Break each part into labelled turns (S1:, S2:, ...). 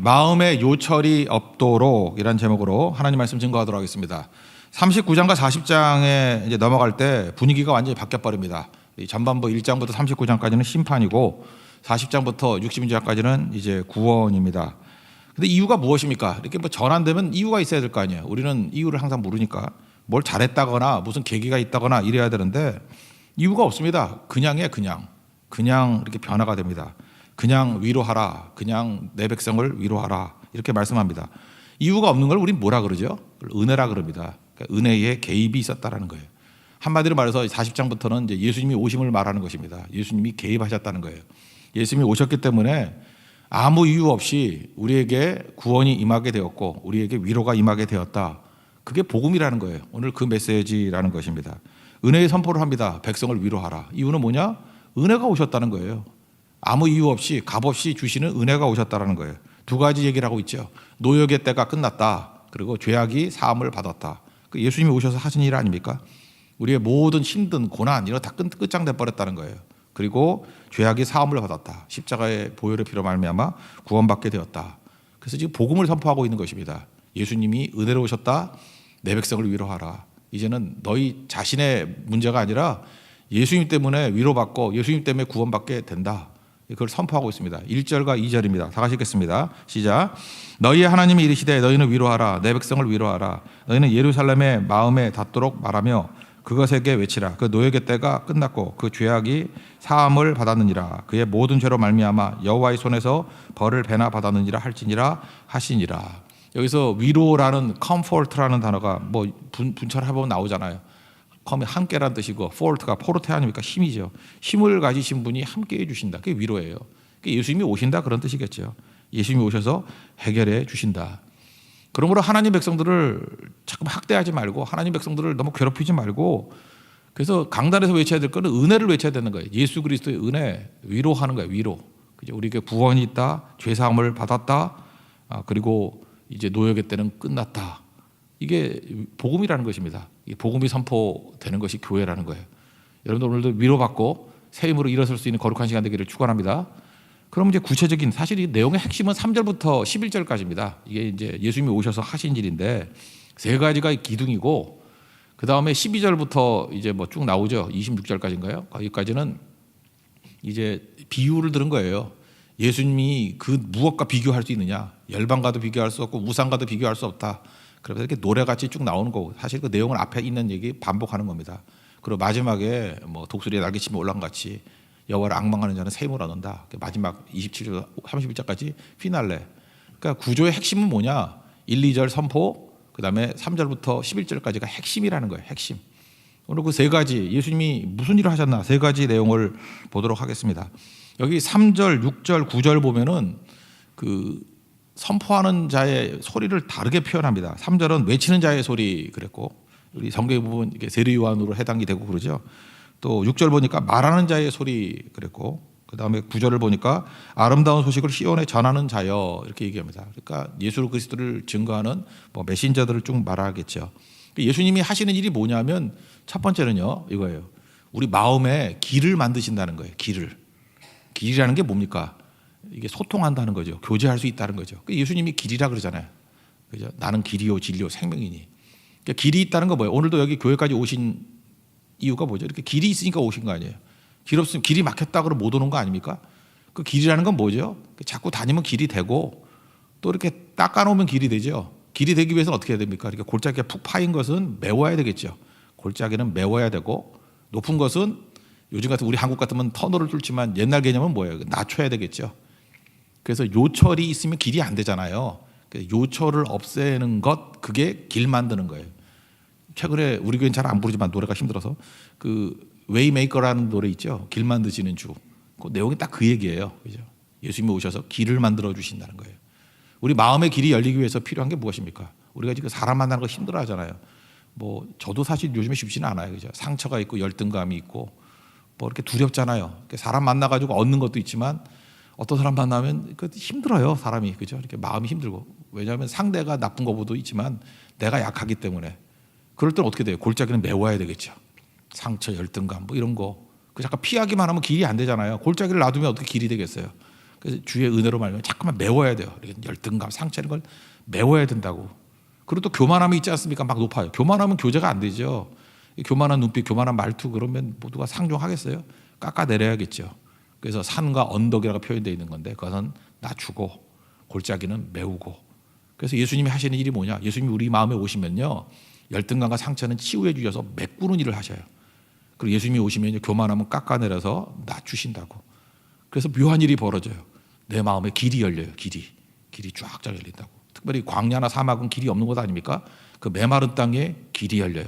S1: 마음의 요철이 없도록 이란 제목으로 하나님 말씀 증거하도록 하겠습니다. 39장과 40장에 이제 넘어갈 때 분위기가 완전히 바뀌어 버립니다. 전반부 1장부터 39장까지는 심판이고 40장부터 62장까지는 이제 구원입니다. 근데 이유가 무엇입니까? 이렇게 뭐 전환되면 이유가 있어야 될 거 아니에요. 우리는 이유를 항상 모르니까 뭘 잘했다거나 무슨 계기가 있다거나 이래야 되는데 이유가 없습니다. 그냥에 그냥 이렇게 변화가 됩니다. 그냥 위로하라. 그냥 내 백성을 위로하라. 이렇게 말씀합니다. 이유가 없는 걸 우린 뭐라 그러죠? 은혜라 그럽니다. 그러니까 은혜의 개입이 있었다라는 거예요. 한마디로 말해서 40장부터는 이제 예수님이 오심을 말하는 것입니다. 예수님이 개입하셨다는 거예요. 예수님이 오셨기 때문에 아무 이유 없이 우리에게 구원이 임하게 되었고 우리에게 위로가 임하게 되었다. 그게 복음이라는 거예요. 오늘 그 메시지라는 것입니다. 은혜의 선포를 합니다. 백성을 위로하라. 이유는 뭐냐? 은혜가 오셨다는 거예요. 아무 이유 없이 값없이 주시는 은혜가 오셨다는 거예요. 두 가지 얘기를 하고 있죠. 노역의 때가 끝났다. 그리고 죄악이 사함을 받았다. 예수님이 오셔서 하신 일 아닙니까? 우리의 모든 힘든 고난 이런 다 끝장내 버렸다는 거예요. 그리고 죄악이 사함을 받았다. 십자가의 보혈의 피로 말미암아 구원받게 되었다. 그래서 지금 복음을 선포하고 있는 것입니다. 예수님이 은혜로 오셨다. 내 백성을 위로하라. 이제는 너희 자신의 문제가 아니라 예수님 때문에 위로받고 예수님 때문에 구원받게 된다. 그걸 선포하고 있습니다. 1절과 2절입니다. 다 같이 읽겠습니다. 시작. 너희의 하나님이 이르시되 너희는 위로하라. 내 백성을 위로하라. 너희는 예루살렘의 마음에 닿도록 말하며 그것에게 외치라. 그 노역의 때가 끝났고 그 죄악이 사함을 받았느니라. 그의 모든 죄로 말미암아 여호와의 손에서 벌을 배나 받았느니라 할지니라 하시니라. 여기서 위로라는 comfort라는 단어가 뭐 분철해보면 나오잖아요. 컴이 함께란 뜻이고 fort가 포르테 아닙니까? 힘이죠. 힘을 가지신 분이 함께 해주신다. 그게 위로예요. 그게 예수님이 오신다 그런 뜻이겠죠. 예수님이 오셔서 해결해 주신다. 그러므로 하나님 백성들을 자꾸 학대하지 말고 하나님 백성들을 너무 괴롭히지 말고 그래서 강단에서 외쳐야 될 거는 은혜를 외쳐야 되는 거예요. 예수 그리스도의 은혜, 위로하는 거예요. 위로. 우리에게 구원이 있다. 죄사함을 받았다. 그리고 이제 노역의 때는 끝났다. 이게 복음이라는 것입니다. 복음이 선포되는 것이 교회라는 거예요. 여러분들 오늘도 위로받고 새 힘으로 일어설 수 있는 거룩한 시간 되기를 축원합니다. 그럼 이제 구체적인 사실 이 내용의 핵심은 3절부터 11절까지입니다. 이게 이제 예수님이 오셔서 하신 일인데 세 가지가 기둥이고 그 다음에 12절부터 이제 뭐 쭉 나오죠. 26절까지인가요? 거기까지는 이제 비유를 들은 거예요. 예수님이 그 무엇과 비교할 수 있느냐? 열방과도 비교할 수 없고 우상과도 비교할 수 없다. 그래서 이렇게 노래같이 쭉 나오는 거고 사실 그 내용은 앞에 있는 얘기 반복하는 겁니다. 그리고 마지막에 뭐 독수리에 날개치며 올라간 같이 여호와를 앙망하는 자는 새 힘을 얻는다. 마지막 27절 31절까지 피날레. 그러니까 구조의 핵심은 뭐냐? 1, 2절 선포 그다음에 3절부터 11절까지가 핵심이라는 거예요. 핵심. 오늘 그 세 가지 예수님이 무슨 일을 하셨나 세 가지 내용을 보도록 하겠습니다. 여기 3절, 6절, 9절 보면은 그 선포하는 자의 소리를 다르게 표현합니다. 3절은 외치는 자의 소리 그랬고 우리 성경에 보면 이게 세례요한으로 해당이 되고 그러죠. 또 6절 보니까 말하는 자의 소리 그랬고 그다음에 9절을 보니까 아름다운 소식을 시온에 전하는 자여 이렇게 얘기합니다. 그러니까 예수 그리스도를 증거하는 뭐 메신저들을 쭉 말하겠죠. 예수님이 하시는 일이 뭐냐면 첫 번째는요 이거예요. 우리 마음에 길을 만드신다는 거예요. 길이라는 게 뭡니까? 이게 소통한다는 거죠. 교제할 수 있다는 거죠. 예수님이 길이라 그러잖아요. 그죠? 나는 길이요 진리요 생명이니. 그러니까 길이 있다는 거 뭐예요? 오늘도 여기 교회까지 오신 이유가 뭐죠? 이렇게 길이 있으니까 오신 거 아니에요? 길 없으면 길이 막혔다 그러면 못 오는 거 아닙니까? 그 길이라는 건 뭐죠? 자꾸 다니면 길이 되고 또 이렇게 닦아놓으면 길이 되죠. 길이 되기 위해서는 어떻게 해야 됩니까? 이렇게 골짜기가 푹 파인 것은 메워야 되겠죠. 골짜기는 메워야 되고 높은 것은 요즘 같은 우리 한국 같으면 터널을 뚫지만 옛날 개념은 뭐예요? 낮춰야 되겠죠. 그래서 요철이 있으면 길이 안 되잖아요. 요철을 없애는 것 그게 길 만드는 거예요. 최근에 우리 교회는 잘 안 부르지만 노래가 힘들어서 그 웨이메이커라는 노래 있죠. 길 만드시는 주. 그 내용이 딱 그 얘기예요. 그죠? 예수님이 오셔서 길을 만들어 주신다는 거예요. 우리 마음의 길이 열리기 위해서 필요한 게 무엇입니까? 우리가 지금 사람 만나는 거 힘들어 하잖아요. 뭐 저도 사실 요즘에 쉽지는 않아요. 그죠? 상처가 있고 열등감이 있고 뭐 이렇게 두렵잖아요. 사람 만나 가지고 얻는 것도 있지만 어떤 사람 만나면 힘들어요. 사람이 그죠? 이렇게 마음이 힘들고 왜냐하면 상대가 나쁜 것보다 있지만 내가 약하기 때문에 그럴 때는 어떻게 돼요? 골짜기는 메워야 되겠죠. 상처, 열등감 뭐 이런 거. 그 잠깐 피하기만 하면 길이 안 되잖아요. 골짜기를 놔두면 어떻게 길이 되겠어요? 그래서 주의 은혜로 말하면 자꾸만 메워야 돼요. 열등감, 상처 이런 걸 메워야 된다고. 그리고 또 교만함이 있지 않습니까? 막 높아요. 교만하면 교제가 안 되죠. 교만한 눈빛, 교만한 말투 그러면 모두가 상종하겠어요? 깎아내려야겠죠. 그래서 산과 언덕이라고 표현되어 있는 건데 그것은 낮추고 골짜기는 메우고. 그래서 예수님이 하시는 일이 뭐냐? 예수님이 우리 마음에 오시면요, 열등감과 상처는 치유해 주셔서 메꾸는 일을 하셔요. 그리고 예수님이 오시면 교만하면 깎아내려서 낮추신다고. 그래서 묘한 일이 벌어져요. 내 마음에 길이 열려요. 길이 쫙 열린다고. 특별히 광야나 사막은 길이 없는 곳 아닙니까? 그 메마른 땅에 길이 열려요.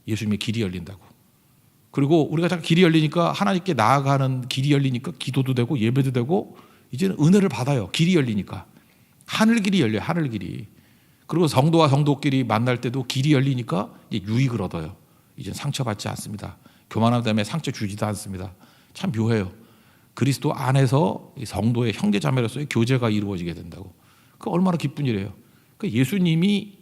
S1: 예수님의 길이 열린다고. 그리고 우리가 자꾸 길이 열리니까 하나님께 나아가는 길이 열리니까 기도도 되고 예배도 되고 이제는 은혜를 받아요. 길이 열리니까. 하늘 길이 열려요. 하늘 길이. 그리고 성도와 성도끼리 만날 때도 길이 열리니까 이제 유익을 얻어요. 이제 상처받지 않습니다. 교만함 때문에 상처 주지도 않습니다. 참 묘해요. 그리스도 안에서 성도의 형제 자매로서의 교제가 이루어지게 된다고. 그 얼마나 기쁜 일이에요. 그 예수님이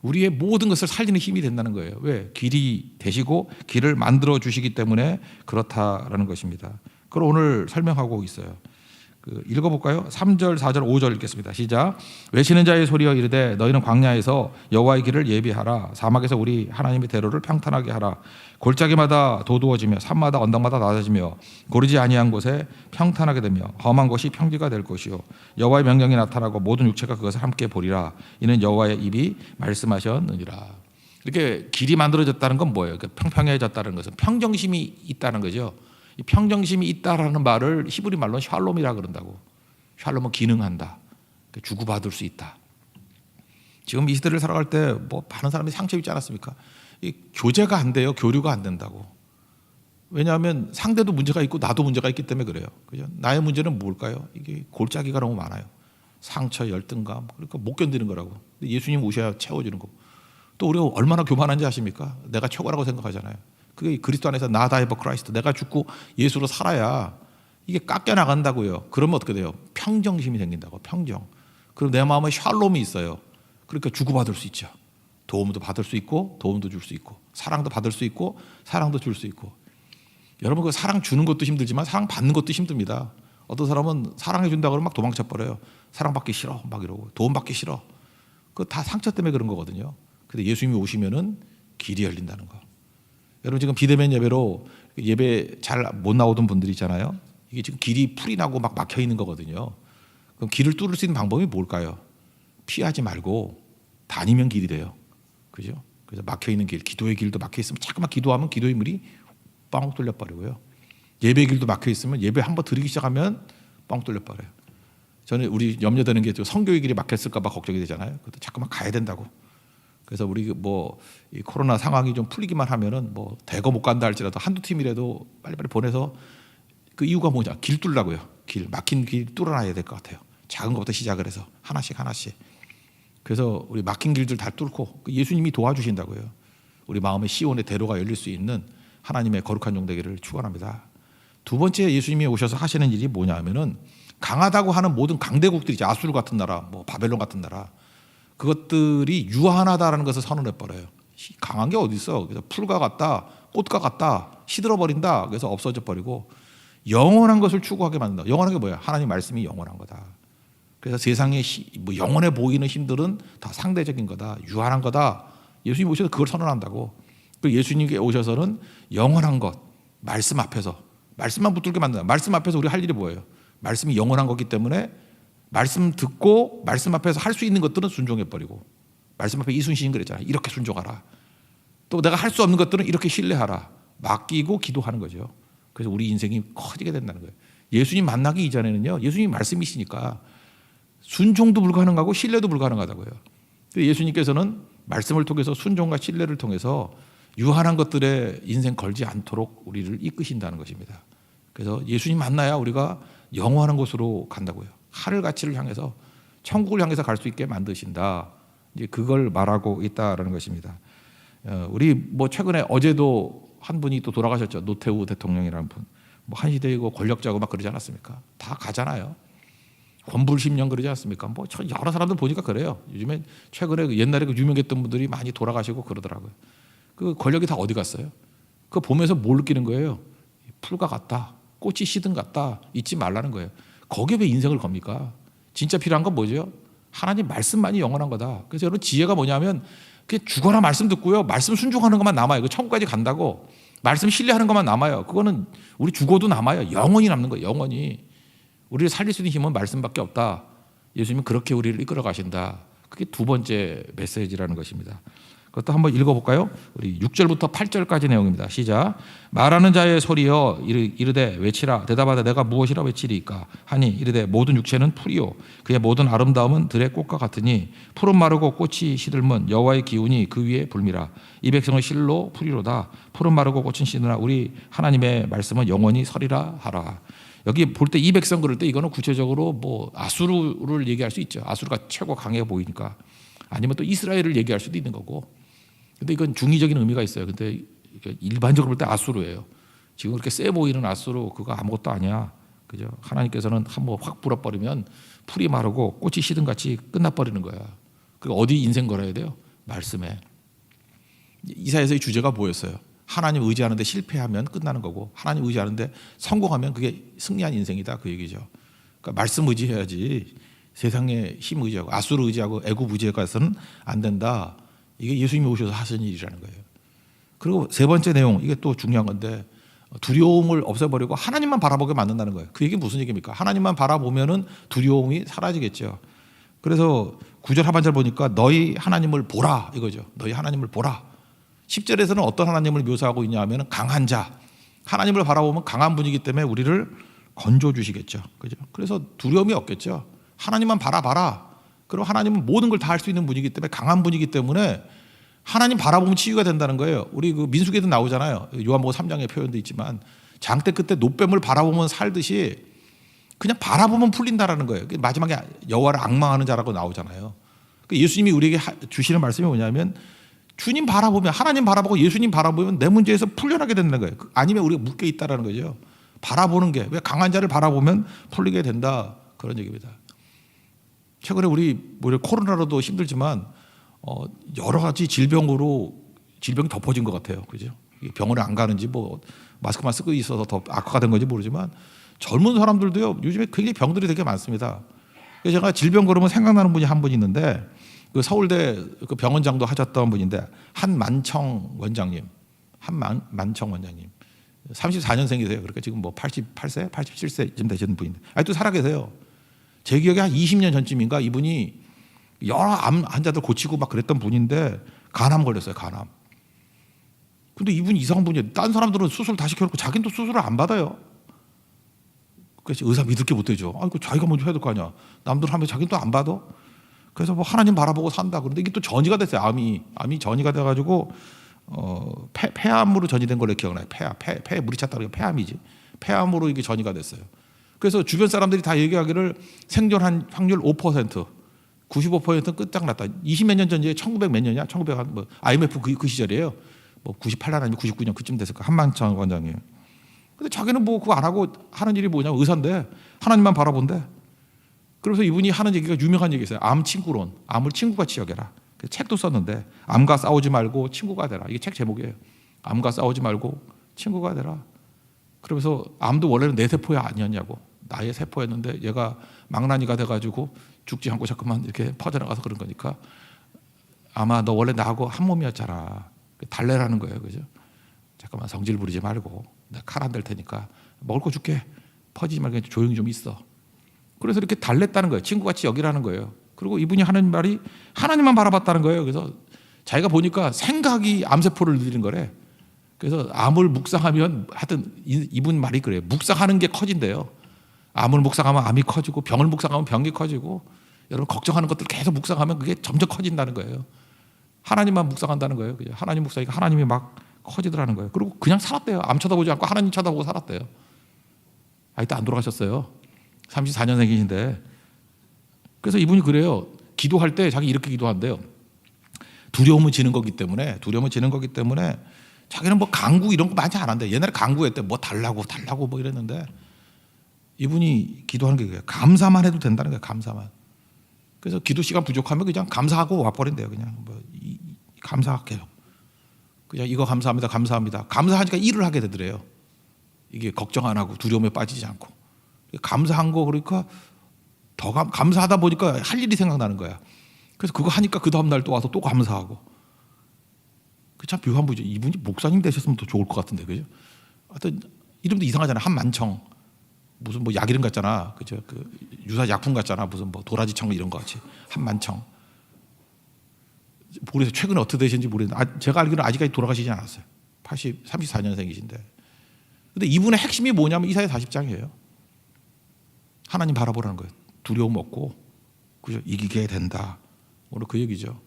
S1: 우리의 모든 것을 살리는 힘이 된다는 거예요. 왜? 길이 되시고 길을 만들어 주시기 때문에 그렇다라는 것입니다. 그걸 오늘 설명하고 있어요. 읽어볼까요? 3절, 4절, 5절 읽겠습니다. 시작. 외치는 자의 소리여 이르되 너희는 광야에서 여호와의 길을 예비하라. 사막에서 우리 하나님의 대로를 평탄하게 하라. 골짜기마다 도두어지며 산마다 언덕마다 낮아지며 고르지 아니한 곳에 평탄하게 되며 험한 곳이 평지가 될 것이요 여호와의 명령이 나타나고 모든 육체가 그것을 함께 보리라. 이는 여호와의 입이 말씀하셨느니라. 이렇게 길이 만들어졌다는 건 뭐예요? 평평해졌다는 것은 평정심이 있다는 거죠. 이 평정심이 있다라는 말을 히브리 말로 샬롬이라 그런다고. 샬롬은 기능한다. 주고받을 수 있다. 지금 이 시대를 살아갈 때 뭐 많은 사람이 상처 입지 않았습니까? 이 교제가 안 돼요. 교류가 안 된다고. 왜냐하면 상대도 문제가 있고 나도 문제가 있기 때문에 그래요. 그죠? 나의 문제는 뭘까요? 이게 골짜기가 너무 많아요. 상처, 열등감. 그러니까 못 견디는 거라고. 예수님 오셔야 채워주는 거고. 또 우리가 얼마나 교만한지 아십니까? 내가 최고라고 생각하잖아요. 그게 그리스도 안에서 나 다이버 크라이스트, 내가 죽고 예수로 살아야 이게 깎여 나간다고요. 그러면 어떻게 돼요? 평정심이 생긴다고. 평정. 그럼 내 마음에 샬롬이 있어요. 그러니까 주고받을 수 있죠. 도움도 받을 수 있고 도움도 줄 수 있고 사랑도 받을 수 있고 사랑도 줄 수 있고. 여러분 그 사랑 주는 것도 힘들지만 사랑 받는 것도 힘듭니다. 어떤 사람은 사랑해 준다고 그러면 막 도망쳐 버려요. 사랑받기 싫어 막 이러고 도움 받기 싫어. 그거 다 상처 때문에 그런 거거든요. 근데 예수님이 오시면은 길이 열린다는 거. 여러분 지금 비대면 예배로 예배 잘 못 나오던 분들이 있잖아요. 이게 지금 길이 풀이 나고 막 막혀 있는 거거든요. 그럼 길을 뚫을 수 있는 방법이 뭘까요? 피하지 말고 다니면 길이 돼요. 그죠? 그래서 막혀 있는 길, 기도의 길도 막혀 있으면 자꾸만 기도하면 기도의 물이 뻥 뚫려 버리고요. 예배 길도 막혀 있으면 예배 한번 드리기 시작하면 뻥 뚫려 버려요. 저는 우리 염려되는 게 성교의 길이 막혔을까 봐 걱정이 되잖아요. 그것도 자꾸만 가야 된다고. 그래서 우리 뭐 이 코로나 상황이 좀 풀리기만 하면은 뭐 대거 못 간다 할지라도 한두 팀이라도 빨리빨리 보내서 그 이유가 뭐냐? 길 뚫라고요. 길 막힌 길 뚫어놔야 될 것 같아요. 작은 것부터 시작을 해서 하나씩. 그래서 우리 막힌 길들 다 뚫고 예수님이 도와주신다고요. 우리 마음의 시온의 대로가 열릴 수 있는 하나님의 거룩한 종 되기를 축원합니다. 두 번째 예수님이 오셔서 하시는 일이 뭐냐면은 강하다고 하는 모든 강대국들이지 아수르 같은 나라, 뭐 바벨론 같은 나라 그것들이 유한하다라는 것을 선언해 버려요. 강한 게 어디 있어? 그래서 풀과 같다, 꽃과 같다, 시들어 버린다. 그래서 없어져 버리고 영원한 것을 추구하게 만든다. 영원한 게 뭐야? 하나님 말씀이 영원한 거다. 그래서 세상에 뭐 영원해 보이는 힘들은 다 상대적인 거다, 유한한 거다. 예수님 오셔서 그걸 선언한다고. 그리고 예수님께 오셔서는 영원한 것, 말씀 앞에서 말씀만 붙들게 만든다. 말씀 앞에서 우리 할 일이 뭐예요? 말씀이 영원한 거기 때문에 말씀 듣고 말씀 앞에서 할 수 있는 것들은 순종해 버리고 말씀 앞에 이순신 그랬잖아요. 이렇게 순종하라. 또 내가 할 수 없는 것들은 이렇게 신뢰하라. 맡기고 기도하는 거죠. 그래서 우리 인생이 커지게 된다는 거예요. 예수님 만나기 이전에는요, 예수님 말씀이시니까 순종도 불가능하고 신뢰도 불가능하다고요. 예수님께서는 말씀을 통해서 순종과 신뢰를 통해서 유한한 것들에 인생 걸지 않도록 우리를 이끄신다는 것입니다. 그래서 예수님 만나야 우리가 영원한 곳으로 간다고요. 하늘 가치를 향해서 천국을 향해서 갈 수 있게 만드신다. 이제 그걸 말하고 있다라는 것입니다. 우리 뭐 최근에 어제도 한 분이 또 돌아가셨죠. 노태우 대통령이라는 분. 뭐 한 시대이고 권력자고 막 그러지 않았습니까? 다 가잖아요. 권불 10년 그러지 않습니까? 뭐 여러 사람들 보니까 그래요. 요즘에 최근에 옛날에 그 유명했던 분들이 많이 돌아가시고 그러더라고요. 그 권력이 다 어디 갔어요? 그거 보면서 뭘 느끼는 거예요? 풀과 같다, 꽃이 시든 같다, 잊지 말라는 거예요. 거기에 왜 인생을 겁니까? 진짜 필요한 건 뭐죠? 하나님 말씀만이 영원한 거다. 그래서 여러분 지혜가 뭐냐면 그냥 죽어라 말씀 듣고요. 말씀 순종하는 것만 남아요. 그 천국까지 간다고 말씀 신뢰하는 것만 남아요. 그거는 우리 죽어도 남아요. 영원히 남는 거예요. 영원히. 우리를 살릴 수 있는 힘은 말씀밖에 없다. 예수님은 그렇게 우리를 이끌어 가신다. 그게 두 번째 메시지라는 것입니다. 그것도 한번 읽어볼까요? 우리 6절부터 8절까지 내용입니다. 시작. 말하는 자의 소리여 이르되 외치라. 대답하되 내가 무엇이라 외치리이까 하니 이르되 모든 육체는 풀이요 그의 모든 아름다움은 들의 꽃과 같으니 풀은 마르고 꽃이 시들면 여호와의 기운이 그 위에 불미라. 이 백성은 실로 풀이로다. 풀은 마르고 꽃은 시드나 우리 하나님의 말씀은 영원히 서리라 하라. 여기 볼 때 이 백성 그럴 때 이거는 구체적으로 뭐 아수르를 얘기할 수 있죠. 아수르가 최고 강해 보이니까. 아니면 또 이스라엘을 얘기할 수도 있는 거고. 근데 이건 중의적인 의미가 있어요. 근데 일반적으로 볼 때 아수르예요. 지금 그렇게 세 보이는 아수르 그거 아무것도 아니야. 그죠? 하나님께서는 한번 확 불어버리면 풀이 마르고 꽃이 시든 같이 끝나버리는 거야. 그 어디 인생 걸어야 돼요? 말씀에. 이사야서의 주제가 뭐였어요? 하나님 의지하는데 실패하면 끝나는 거고 하나님 의지하는데 성공하면 그게 승리한 인생이다 그 얘기죠. 그러니까 말씀 의지해야지 세상에 힘 의지하고 아수르 의지하고 애굽 의지해서는 안 된다. 이게 예수님이 오셔서 하신 일이라는 거예요. 그리고 세 번째 내용 이게 또 중요한 건데 두려움을 없애버리고 하나님만 바라보게 만든다는 거예요. 그 얘기 무슨 얘기입니까? 하나님만 바라보면은 두려움이 사라지겠죠. 그래서 9절 하반절 보니까 너희 하나님을 보라 이거죠. 너희 하나님을 보라. 10절에서는 어떤 하나님을 묘사하고 있냐 하면 강한 자. 하나님을 바라보면 강한 분이기 때문에 우리를 건져 주시겠죠. 그죠? 그래서 두려움이 없겠죠. 하나님만 바라봐라. 그럼 하나님은 모든 걸 다 할 수 있는 분이기 때문에 강한 분이기 때문에 하나님 바라보면 치유가 된다는 거예요. 우리 그 민수기에도 나오잖아요. 요한복음 3장의 표현도 있지만 장대 끝에 노뱀을 바라보면 살듯이 그냥 바라보면 풀린다라는 거예요. 마지막에 여호와를 앙망하는 자라고 나오잖아요. 예수님이 우리에게 주시는 말씀이 뭐냐면 주님 바라보면 하나님 바라보고 예수님 바라보면 내 문제에서 풀려나게 된다는 거예요. 아니면 우리가 묶여 있다라는 거죠. 바라보는 게 왜 강한 자를 바라보면 풀리게 된다 그런 얘기입니다. 최근에 우리 코로나로도 힘들지만 여러 가지 질병이 덮어진 것 같아요. 그죠? 병원에 안 가는지 뭐 마스크만 쓰고 있어서 더 악화가 된 건지 모르지만 젊은 사람들도요 요즘에 굉장히 병들이 되게 많습니다. 그래서 제가 질병 그러면 생각나는 분이 한 분 있는데 그 서울대 그 병원장도 하셨던 분인데 한만청 원장님 34년생이세요. 그러니까 지금 뭐 88세, 87세쯤 되시는 분인데 아직도 살아계세요. 제 기억에 한 20년 전쯤인가 이분이 여러 암 환자들 고치고 막 그랬던 분인데 간암 걸렸어요. 간암. 근데 이분이 이상한 분이에요. 딴 사람들은 수술 다 시켜놓고 자기는 또 수술을 안 받아요. 그래서 의사 믿을 게 못 되죠. 아이고 자기가 먼저 해야 될 거 아니야. 남들 하면 자기는 또 안 받아. 그래서 뭐 하나님 바라보고 산다. 그런데 이게 또 전이가 됐어요. 암이 전이가 돼가지고 폐암으로 전이된 걸로 기억나요. 폐에 물이 찼다 그러니까 폐암이지. 폐암으로 이게 전이가 됐어요. 그래서 주변 사람들이 다 얘기하기를 생존한 확률 5%, 95%는 끝장났다. 20몇 년 전에 1900 몇 년이야? 1900 뭐 IMF 그 시절이에요. 뭐 98년 아니면 99년 그쯤 됐을 까 한만청 원장이에요. 근데 자기는 뭐 그거 안 하고 하는 일이 뭐냐면 의사인데 하나님만 바라본대. 그래서 이분이 하는 얘기가 유명한 얘기 있어요. 암 친구론. 암을 친구같이 여겨라. 책도 썼는데 암과 싸우지 말고 친구가 되라. 이게 책 제목이에요. 암과 싸우지 말고 친구가 되라. 그러면서 암도 원래는 내 세포야 아니었냐고. 나의 세포였는데 얘가 망나니가 돼가지고 죽지 않고 자꾸만 이렇게 퍼져나가서 그런 거니까 아마 너 원래 나하고 한 몸이었잖아. 달래라는 거예요. 그죠? 잠깐만 성질 부리지 말고 내가 칼 안 댈 테니까 먹을 거 줄게. 퍼지지 말고 조용히 좀 있어. 그래서 이렇게 달랬다는 거예요. 친구같이 여기라는 거예요. 그리고 이분이 하는 말이 하나님만 바라봤다는 거예요. 그래서 자기가 보니까 생각이 암세포를 늘리는 거래. 그래서 암을 묵상하면 하여튼 이분 말이 그래요. 묵상하는 게 커진대요. 암을 묵상하면 암이 커지고 병을 묵상하면 병이 커지고 여러분 걱정하는 것들 계속 묵상하면 그게 점점 커진다는 거예요. 하나님만 묵상한다는 거예요. 하나님 묵상이니까 하나님이 막 커지더라는 거예요. 그리고 그냥 살았대요. 암 쳐다보지 않고 하나님 쳐다보고 살았대요. 아직도 안 돌아가셨어요. 34년생이신데. 그래서 이분이 그래요. 기도할 때 자기 이렇게 기도한대요. 두려움은 지는 거기 때문에 자기는 뭐 강구 이런 거 많이 안 한대. 옛날에 강구했대. 뭐 달라고 뭐 이랬는데 이분이 기도하는 게 그래요. 감사만 해도 된다는 거예요. 감사만. 그래서 기도 시간 부족하면 그냥 감사하고 와버린대요. 그냥 뭐 감사할게요. 그냥 이거 감사합니다. 감사하니까 일을 하게 되더래요. 이게 걱정 안 하고 두려움에 빠지지 않고. 감사한 거 그러니까 더 감사하다 보니까 할 일이 생각나는 거야. 그래서 그거 하니까 그 다음 날 또 와서 또 감사하고. 그 참 묘한 분이죠. 이분이 목사님 되셨으면 더 좋을 것 같은데, 그죠? 하여튼 이름도 이상하잖아. 한만청. 무슨 뭐 약 이름 같잖아. 그죠? 그 유사 약품 같잖아. 무슨 뭐 도라지청 이런 거 같이. 한만청. 모르겠어요. 최근에 어떻게 되시는지 모르겠는데 제가 알기로는 아직까지 돌아가시지 않았어요. 34년생이신데. 근데 이분의 핵심이 뭐냐면 이사야 40장이에요. 하나님 바라보라는 거예요. 두려움 없고, 그죠? 이기게 된다. 오늘 그 얘기죠.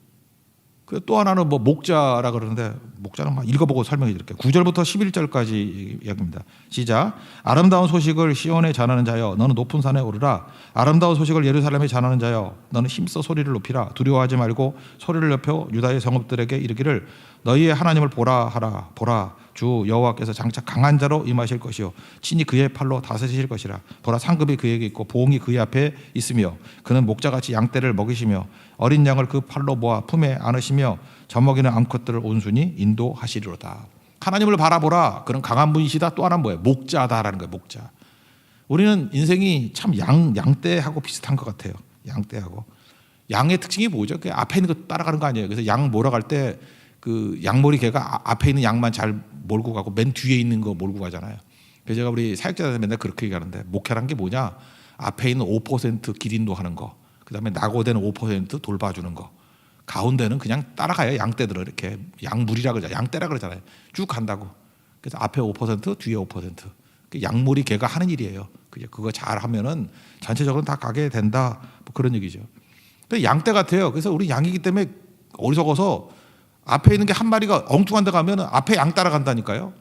S1: 또 하나는 뭐 목자라 그러는데 목자는 막 읽어보고 설명해 드릴게요. 9절부터 11절까지 이야기입니다. 시작. 아름다운 소식을 시온에 전하는 자여 너는 높은 산에 오르라. 아름다운 소식을 예루살렘에 전하는 자여 너는 힘써 소리를 높이라. 두려워하지 말고 소리를 높여 유다의 성읍들에게 이르기를 너희의 하나님을 보라 하라. 보라 주 여호와께서 장차 강한 자로 임하실 것이요 친히 그의 팔로 다스리실 것이라. 보라 상급이 그에게 있고 보응이 그의 앞에 있으며 그는 목자같이 양떼를 먹이시며 어린 양을 그 팔로 모아 품에 안으시며 젖먹이는 암컷들을 온순히 인도하시리로다. 하나님을 바라보라. 그런 강한 분이시다. 또 하나는 뭐예요? 목자다라는 거예요. 목자. 우리는 인생이 참 양떼하고 비슷한 것 같아요. 양떼하고. 양의 특징이 뭐죠? 그 앞에 있는 거 따라가는 거 아니에요. 그래서 양 몰아갈 때 그 양머리 개가 앞에 있는 양만 잘 몰고 가고 맨 뒤에 있는 거 몰고 가잖아요. 그래서 제가 우리 사역자들한테 맨날 그렇게 얘기하는데 목회란 게 뭐냐? 앞에 있는 5% 길 인도하는 거, 그 다음에 낙오되는 5% 돌봐주는 거, 가운데는 그냥 따라가요. 양떼들을 이렇게 양물이라 그러잖아요. 양떼라 그러잖아요. 쭉 간다고. 그래서 앞에 5% 뒤에 5% 양머리 개가 하는 일이에요. 그거 잘 하면은 전체적으로 다 가게 된다. 뭐 그런 얘기죠. 양떼 같아요. 그래서 우리 양이기 때문에 어리석어서 앞에 있는 게 한 마리가 엉뚱한 데 가면 앞에 양 따라간다니까요.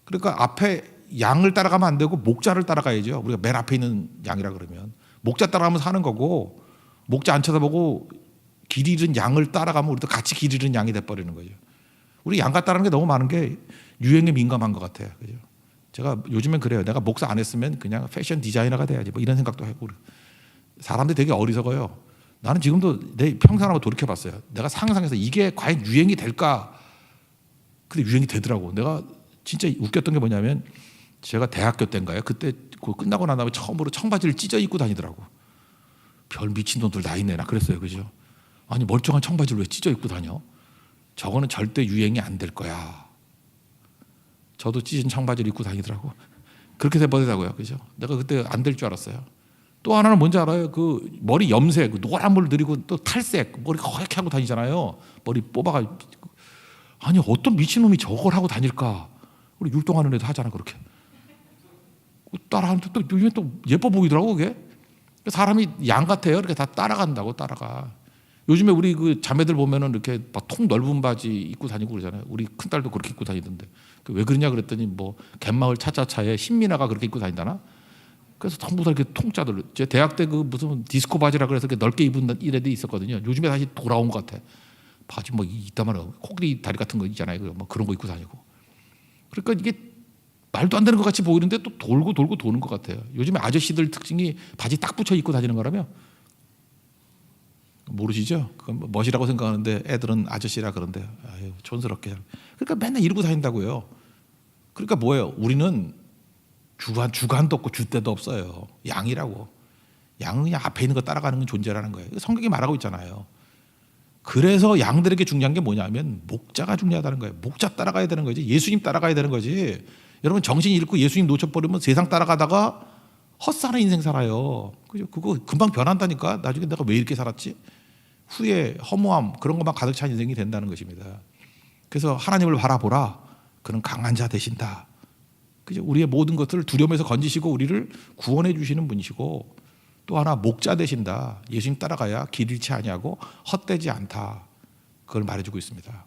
S1: 그러니까 앞에 양을 따라가면 안 되고 목자를 따라가야죠. 우리가 맨 앞에 있는 양이라 그러면 목자 따라가면서 사는 거고, 목자 안 쳐다보고 길 잃은 양을 따라가면 우리도 같이 길 잃은 양이 돼버리는 거죠. 우리 양 같다는 게 너무 많은 게 유행에 민감한 것 같아요. 그죠? 제가 요즘엔 그래요. 내가 목사 안 했으면 그냥 패션 디자이너가 돼야지 뭐 이런 생각도 하고. 사람들이 되게 어리석어요. 나는 지금도 내 평생 한번 돌이켜봤어요. 내가 상상해서 이게 과연 유행이 될까? 근데 유행이 되더라고. 내가 진짜 웃겼던 게 뭐냐면 제가 대학교 때인가요? 그때 그거 끝나고 난 다음에 처음으로 청바지를 찢어 입고 다니더라고. 별 미친놈들 다 있네. 나 그랬어요. 그죠? 아니 멀쩡한 청바지를 왜 찢어 입고 다녀? 저거는 절대 유행이 안 될 거야. 저도 찢은 청바지를 입고 다니더라고. 그렇게 돼버리더라고요. 그죠? 내가 그때 안 될 줄 알았어요. 또 하나는 뭔지 알아요? 그 머리 염색, 노란 물 들이고 또 탈색, 머리 허옇게 하고 다니잖아요. 머리 뽑아가. 아니 어떤 미친놈이 저걸 하고 다닐까? 우리 율동하는 애도 하잖아 그렇게. 따라하는데 또 예뻐 보이더라고 그게. 사람이 양 같아요. 이렇게 다 따라간다고 따라가. 요즘에 우리 그 자매들 보면은 이렇게 막 통 넓은 바지 입고 다니고 그러잖아요. 우리 큰 딸도 그렇게 입고 다니던데. 왜 그러냐 그랬더니 뭐 갯마을 차차차에 신민아가 그렇게 입고 다닌다나? 그래서 전부 다 이렇게 통짜들. 제 대학 때 그 무슨 디스코 바지라 그래서 이렇게 넓게 입은 이래들이 있었거든요. 요즘에 다시 돌아온 것 같아. 바지 뭐 이따만 코끼리 다리 같은 거 있잖아요. 뭐 그런 거 입고 다니고. 그러니까 이게 말도 안 되는 것 같이 보이는데 또 돌고 도는 것 같아요. 요즘에 아저씨들 특징이 바지 딱 붙여 입고 다니는 거라며. 모르시죠? 그건 멋이라고 생각하는데 애들은 아저씨라 그런데 아유 촌스럽게. 그러니까 맨날 이러고 다닌다고요. 그러니까 뭐예요? 우리는 주관도 없고 줏대도 없어요. 양이라고. 양은 그냥 앞에 있는 거 따라가는 존재라는 거예요. 성경이 말하고 있잖아요. 그래서 양들에게 중요한 게 뭐냐면 목자가 중요하다는 거예요. 목자 따라가야 되는 거지. 예수님 따라가야 되는 거지. 여러분 정신 잃고 예수님 놓쳐버리면 세상 따라가다가 헛사는 인생 살아요. 그죠? 그거 금방 변한다니까. 나중에 내가 왜 이렇게 살았지? 후회, 허무함 그런 것만 가득 찬 인생이 된다는 것입니다. 그래서 하나님을 바라보라. 그는 강한 자 되신다. 그죠? 우리의 모든 것들을 두려움에서 건지시고 우리를 구원해 주시는 분이시고 또 하나 목자 되신다. 예수님 따라가야 길 잃지 아니하고 헛되지 않다. 그걸 말해주고 있습니다.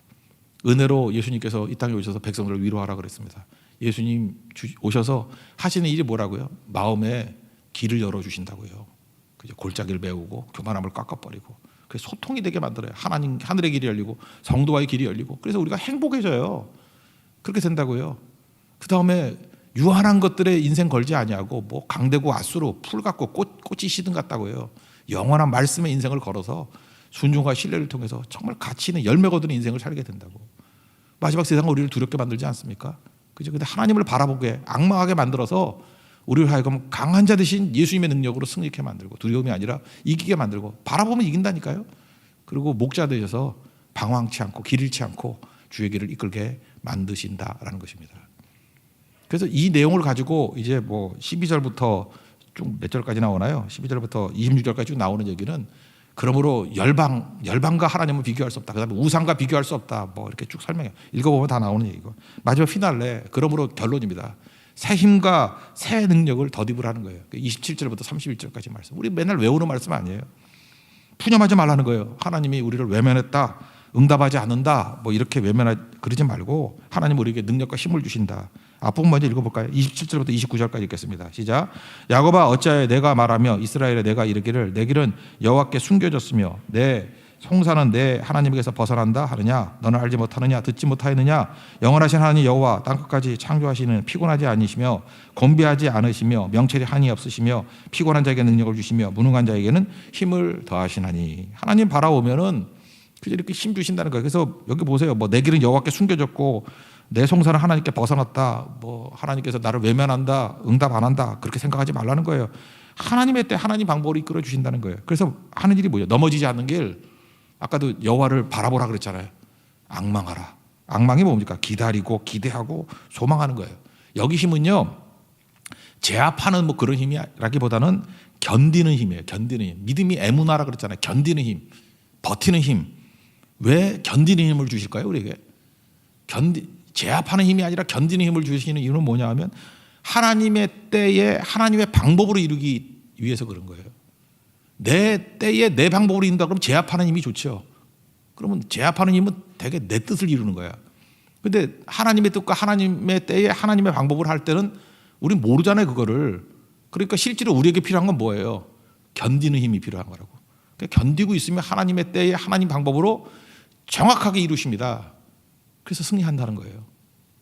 S1: 은혜로 예수님께서 이 땅에 오셔서 백성들을 위로하라 그랬습니다. 예수님 오셔서 하시는 일이 뭐라고요? 마음에 길을 열어주신다고요. 그죠? 골짜기를 메우고 교만함을 깎아버리고 그래서 소통이 되게 만들어요. 하나님 하늘의 길이 열리고 성도와의 길이 열리고 그래서 우리가 행복해져요. 그렇게 된다고요. 그 다음에 유한한 것들에 인생 걸지 아니하고 뭐 강대고 앗수로 풀 같고 꽃이 시든 같다고요. 영원한 말씀의 인생을 걸어서 순종과 신뢰를 통해서 정말 가치 있는 열매 거두는 인생을 살게 된다고. 마지막 세상은 우리를 두렵게 만들지 않습니까? 그죠? 근데 하나님을 바라보게 악망하게 만들어서 우리를 하여금 강한 자 대신 예수님의 능력으로 승리케 만들고 두려움이 아니라 이기게 만들고 바라보면 이긴다니까요. 그리고 목자 되셔서 방황치 않고 길 잃지 않고 주의 길을 이끌게 만드신다라는 것입니다. 그래서 이 내용을 가지고 이제 뭐 12절부터 쭉 몇 절까지 나오나요? 12절부터 26절까지 쭉 나오는 얘기는 그러므로 열방과 하나님은 비교할 수 없다. 그다음에 우상과 비교할 수 없다. 뭐 이렇게 쭉 설명해요. 읽어보면 다 나오는 얘기고 마지막 피날레 그러므로 결론입니다. 새 힘과 새 능력을 덧입으라는 거예요. 27절부터 31절까지 말씀. 우리 맨날 외우는 말씀 아니에요. 푸념하지 말라는 거예요. 하나님이 우리를 외면했다, 응답하지 않는다, 뭐 이렇게 그러지 말고 하나님 우리에게 능력과 힘을 주신다. 앞부분 먼저 읽어볼까요? 27절부터 29절까지 읽겠습니다. 시작. 야곱아 어찌하여 내가 말하며 이스라엘에 내가 이르기를 내 길은 여호와께 숨겨졌으며 내 송사는 내 하나님에게서 벗어난다 하느냐? 너는 알지 못하느냐? 듣지 못하였느냐? 영원하신 하나님 여호와 땅끝까지 창조하시는 피곤하지 않으시며 곤비하지 않으시며 명철이 한이 없으시며 피곤한 자에게 능력을 주시며 무능한 자에게는 힘을 더하시나니. 하나님 바라보면은 그저 이렇게 힘 주신다는 거예요. 그래서 여기 보세요. 뭐 내 길은 여호와께 숨겨졌고 내 송사는 하나님께 벗어났다. 뭐 하나님께서 나를 외면한다, 응답 안 한다. 그렇게 생각하지 말라는 거예요. 하나님의 때 하나님 방법으로 이끌어 주신다는 거예요. 그래서 하는 일이 뭐예요? 넘어지지 않는 길. 아까도 여호와를 바라보라 그랬잖아요. 앙망하라. 앙망이 뭡니까? 기다리고 기대하고 소망하는 거예요. 여기 힘은요, 제압하는 뭐 그런 힘이라기보다는 견디는 힘이에요. 견디는 힘. 믿음이 에무나라 그랬잖아요. 견디는 힘, 버티는 힘. 왜 견디는 힘을 주실까요? 우리에게 제압하는 힘이 아니라 견디는 힘을 주시는 이유는 뭐냐 하면 하나님의 때에 하나님의 방법으로 이루기 위해서 그런 거예요. 내 때에 내 방법으로 이룬다 그러면 제압하는 힘이 좋죠. 그러면 제압하는 힘은 되게 내 뜻을 이루는 거야. 근데 하나님의 뜻과 하나님의 때에 하나님의 방법을 할 때는 우린 모르잖아요, 그거를. 그러니까 실제로 우리에게 필요한 건 뭐예요? 견디는 힘이 필요한 거라고. 그러니까 견디고 있으면 하나님의 때에 하나님 방법으로 정확하게 이루십니다. 그래서 승리한다는 거예요.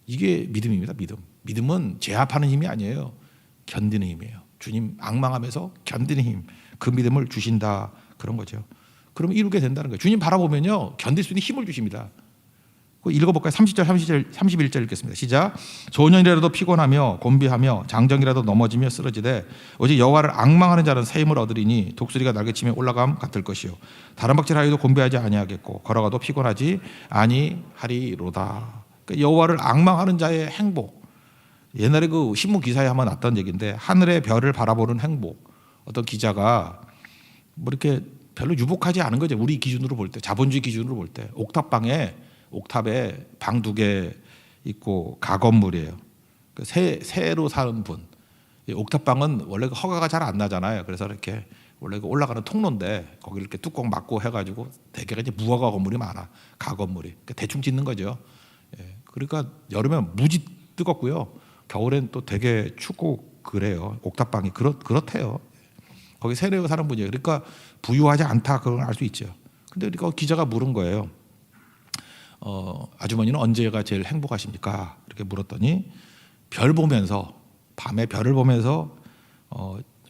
S1: 이게 믿음입니다. 믿음은 제압하는 힘이 아니에요. 견디는 힘이에요. 주님 앙망하면서 견디는 힘, 그 믿음을 주신다 그런 거죠. 그러면 이루게 된다는 거예요. 주님 바라보면요 견딜 수 있는 힘을 주십니다. 읽어볼까요? 30절, 31절 읽겠습니다. 시작. 소년이라도 피곤하며 곤비하며 장정이라도 넘어지며 쓰러지되 오직 여호와를 앙망하는 자는 새 힘을 얻으리니 독수리가 날개치며 올라감 같을 것이요 다른 박질하여도 곤비하지 아니하겠고 걸어가도 피곤하지 아니하리로다. 그러니까 여호와를 앙망하는 자의 행복. 옛날에 그 신문 기사에 한번 났던 얘기인데 하늘의 별을 바라보는 행복. 어떤 기자가 뭐 이렇게 별로 유복하지 않은 거죠. 우리 기준으로 볼 때, 자본주의 기준으로 볼 때 옥탑에 방 2개 있고 가건물이에요. 새로 사는 분. 옥탑방은 원래 허가가 잘 안 나잖아요. 그래서 이렇게 원래 올라가는 통로인데 거기 이렇게 뚜껑 막고 해가지고 대개가 이제 무허가 건물이 많아. 가건물이. 그러니까 대충 짓는 거죠. 그러니까 여름엔 무지 뜨겁고요. 겨울엔 또 되게 춥고 그래요. 옥탑방이 그렇대요. 거기 새로 사는 분이에요. 그러니까 부유하지 않다 그걸 알 수 있죠. 근데 그러니까 기자가 물은 거예요. 아주머니는 언제가 제일 행복하십니까? 이렇게 물었더니 별 보면서 밤에 별을 보면서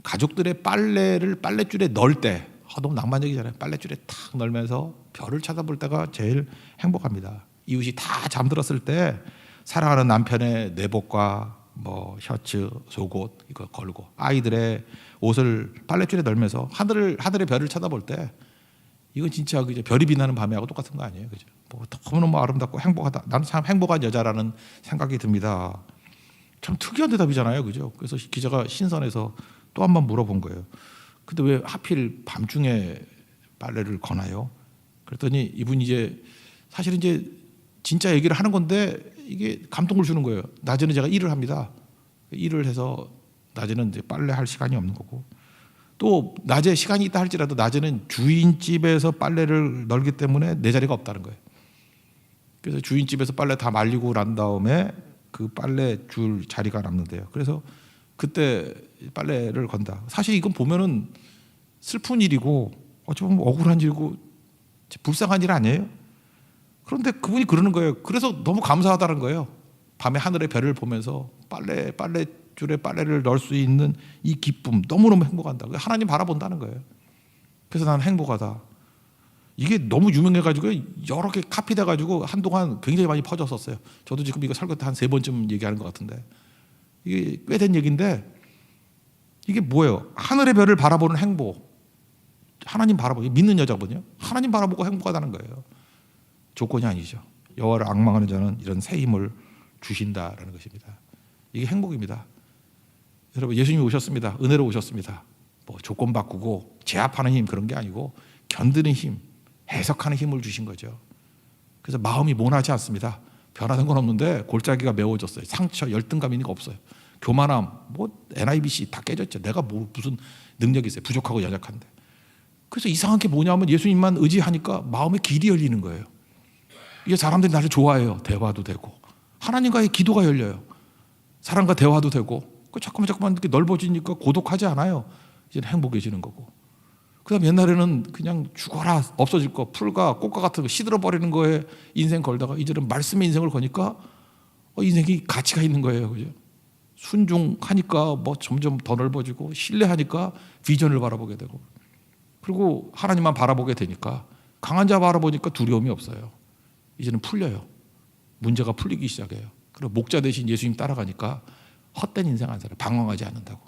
S1: 가족들의 빨래를 빨랫줄에 넣을 때 너무 낭만적이잖아요. 빨랫줄에 탁 넣으면서 별을 쳐다볼 때가 제일 행복합니다. 이웃이 다 잠들었을 때 사랑하는 남편의 내복과 뭐 셔츠, 속옷 이거 걸고 아이들의 옷을 빨랫줄에 널면서 하늘의 별을 쳐다볼 때 이건 진짜 그죠 별이 빛나는 밤에하고 똑같은 거 아니에요, 그죠? 뭐 너무너무 아름답고 행복하다. 나는 참 행복한 여자라는 생각이 듭니다. 참 특이한 대답이잖아요, 그죠? 그래서 기자가 신선해서 또 한 번 물어본 거예요. 근데 왜 하필 밤중에 빨래를 거나요? 그랬더니 이분이 이제 사실은 이제 진짜 얘기를 하는 건데 이게 감동을 주는 거예요. 낮에는 제가 일을 합니다. 일을 해서 낮에는 이제 빨래할 시간이 없는 거고 또 낮에 시간이 있다 할지라도 낮에는 주인집에서 빨래를 널기 때문에 내 자리가 없다는 거예요. 그래서 주인집에서 빨래 다 말리고 난 다음에 그 빨래 줄 자리가 남는데요. 그래서 그때 빨래를 건다. 사실 이건 보면은 슬픈 일이고 어찌 보면 억울한 일이고 불쌍한 일 아니에요? 그런데 그분이 그러는 거예요. 그래서 너무 감사하다는 거예요. 밤에 하늘의 별을 보면서 빨래줄에 빨래를 넣을 수 있는 이 기쁨 너무너무 행복한다. 하나님 바라본다는 거예요. 그래서 나는 행복하다. 이게 너무 유명해가지고 여러 개 카피돼가지고 한동안 굉장히 많이 퍼졌었어요. 저도 지금 이거 설교 때 한 3번쯤 얘기하는 것 같은데 이게 꽤 된 얘기인데 이게 뭐예요? 하늘의 별을 바라보는 행복. 하나님 바라보고 믿는 여자거든요. 하나님 바라보고 행복하다는 거예요. 조건이 아니죠. 여호와를 앙망하는 자는 이런 새 힘을 주신다라는 것입니다. 이게 행복입니다. 여러분, 예수님이 오셨습니다. 은혜로 오셨습니다. 뭐 조건 바꾸고 제압하는 힘 그런 게 아니고 견디는 힘, 해석하는 힘을 주신 거죠. 그래서 마음이 모나지 않습니다. 변화된 건 없는데 골짜기가 메워졌어요. 상처, 열등감 있는 거 없어요. 교만함, 뭐 NIBC 다 깨졌죠. 내가 뭐 무슨 능력이 있어요. 부족하고 연약한데. 그래서 이상한 게 뭐냐면 예수님만 의지하니까 마음의 길이 열리는 거예요. 이게 사람들이 나를 좋아해요. 대화도 되고 하나님과의 기도가 열려요. 사람과 대화도 되고 자꾸만 이렇게 넓어지니까 고독하지 않아요. 이제는 행복해지는 거고. 그다음 옛날에는 그냥 죽어라 없어질 거 풀과 꽃과 같은 거 시들어 버리는 거에 인생 걸다가 이제는 말씀의 인생을 거니까 인생이 가치가 있는 거예요. 그죠? 순종하니까 뭐 점점 더 넓어지고 신뢰하니까 비전을 바라보게 되고 그리고 하나님만 바라보게 되니까 강한 자 바라보니까 두려움이 없어요. 이제는 풀려요. 문제가 풀리기 시작해요. 그리고 목자 대신 예수님 따라가니까 헛된 인생 안 살아요. 방황하지 않는다고.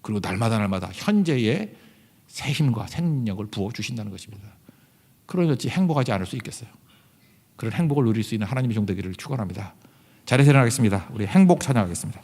S1: 그리고 날마다 현재의 새 힘과 생명력을 부어주신다는 것입니다. 그러니 행복하지 않을 수 있겠어요. 그런 행복을 누릴 수 있는 하나님의 종 되기를 축원합니다. 자리에서 일어나겠습니다. 우리 행복 찬양하겠습니다.